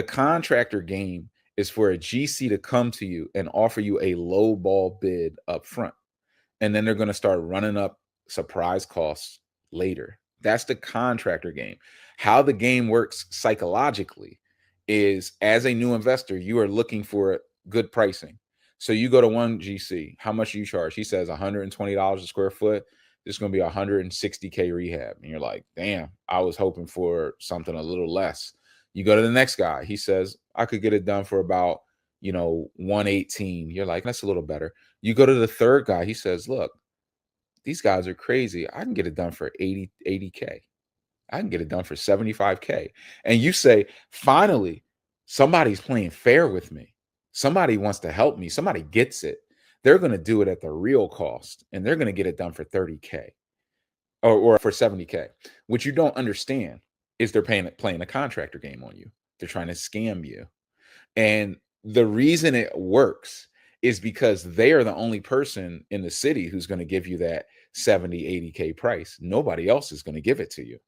The contractor game is for a GC to come to you and offer you a low ball bid up front. And then they're going to start running up surprise costs later. That's the contractor game. How the game works psychologically is, as a new investor, you are looking for good pricing. So you go to one GC, how much do you charge? He says $120 a square foot. This is going to be 160K rehab. And you're like, damn, I was hoping for something a little less. You go to the next guy. He says, I could get it done for about, 118. You're like, that's a little better. You go to the third guy. He says, look, these guys are crazy. I can get it done for 80K. I can get it done for 75K. And you say, finally, somebody's playing fair with me. Somebody wants to help me. Somebody gets it. They're going to do it at the real cost, and they're going to get it done for 30K or for 70K. What you don't understand is they're playing a contractor game on you. They're trying to scam you. And the reason it works is because they are the only person in the city who's going to give you that 70, 80K price. Nobody else is going to give it to you.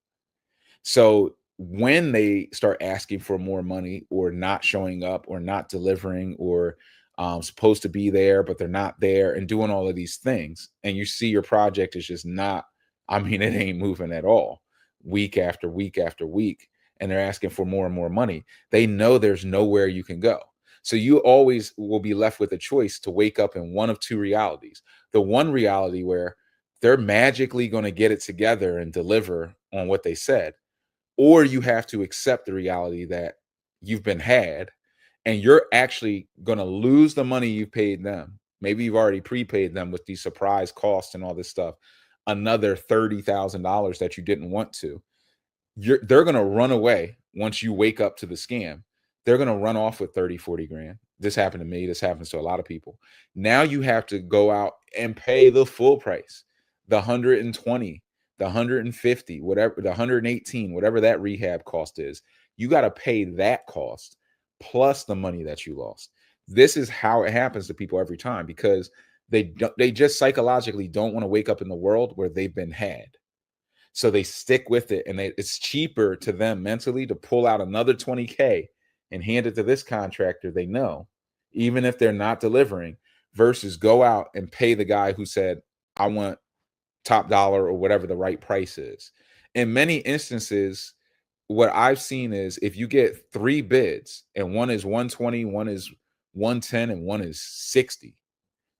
So when they start asking for more money or not showing up or not delivering or supposed to be there, but they're not there and doing all of these things, and you see your project is just not, it ain't moving at all, week after week after week, and they're asking for more and more money, they know there's nowhere you can go. So you always will be left with a choice to wake up in one of two realities. The one reality where they're magically going to get it together and deliver on what they said, or you have to accept the reality that you've been had and you're actually going to lose the money you paid them. Maybe you've already prepaid them with these surprise costs and all this stuff, another $30,000 that you didn't want to. They're going to run away once you wake up to the scam. They're going to run off with 30, 40 grand. This happened to me. This happens to a lot of people. Now you have to go out and pay the full price, the 120, the 150, whatever, the 118, whatever that rehab cost is. You got to pay that cost plus the money that you lost. This is how it happens to people every time, because they just psychologically don't want to wake up in the world where they've been had. So they stick with it, and it's cheaper to them mentally to pull out another 20K and hand it to this contractor they know, even if they're not delivering, versus go out and pay the guy who said, I want top dollar or whatever the right price is. In many instances, what I've seen is if you get 3 bids and one is 120, one is 110, and one is 60,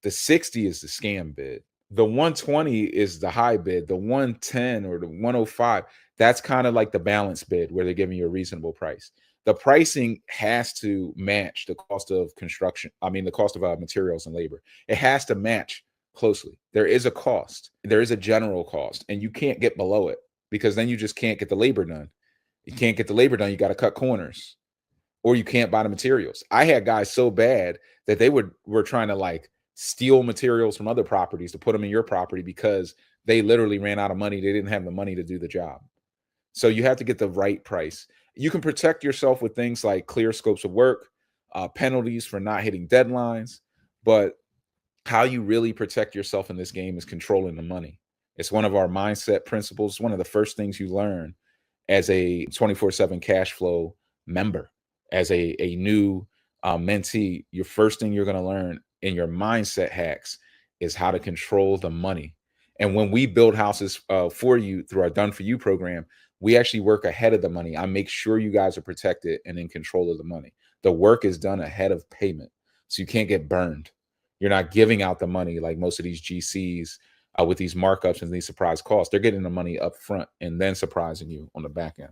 the 60 is the scam bid. The 120 is the high bid. The 110 or the 105, that's kind of like the balance bid where they're giving you a reasonable price. The pricing has to match the cost of construction. The cost of materials and labor. It has to match closely. There is a cost. There is a general cost, and you can't get below it, because then you just can't get the labor done. You can't get the labor done. You got to cut corners, or you can't buy the materials. I had guys so bad that they were trying to steal materials from other properties to put them in your property because they literally ran out of money. They didn't have the money to do the job. So you have to get the right price. You can protect yourself with things like clear scopes of work, penalties for not hitting deadlines, but how you really protect yourself in this game is controlling the money. It's one of our mindset principles. One of the first things you learn as a 24/7 cash flow member, as a new mentee. Your first thing you're going to learn in your mindset hacks is how to control the money. And when we build houses for you through our Done For You program, we actually work ahead of the money. I make sure you guys are protected and in control of the money. The work is done ahead of payment, so you can't get burned. You're not giving out the money like most of these GCs with these markups and these surprise costs. They're getting the money up front and then surprising you on the back end.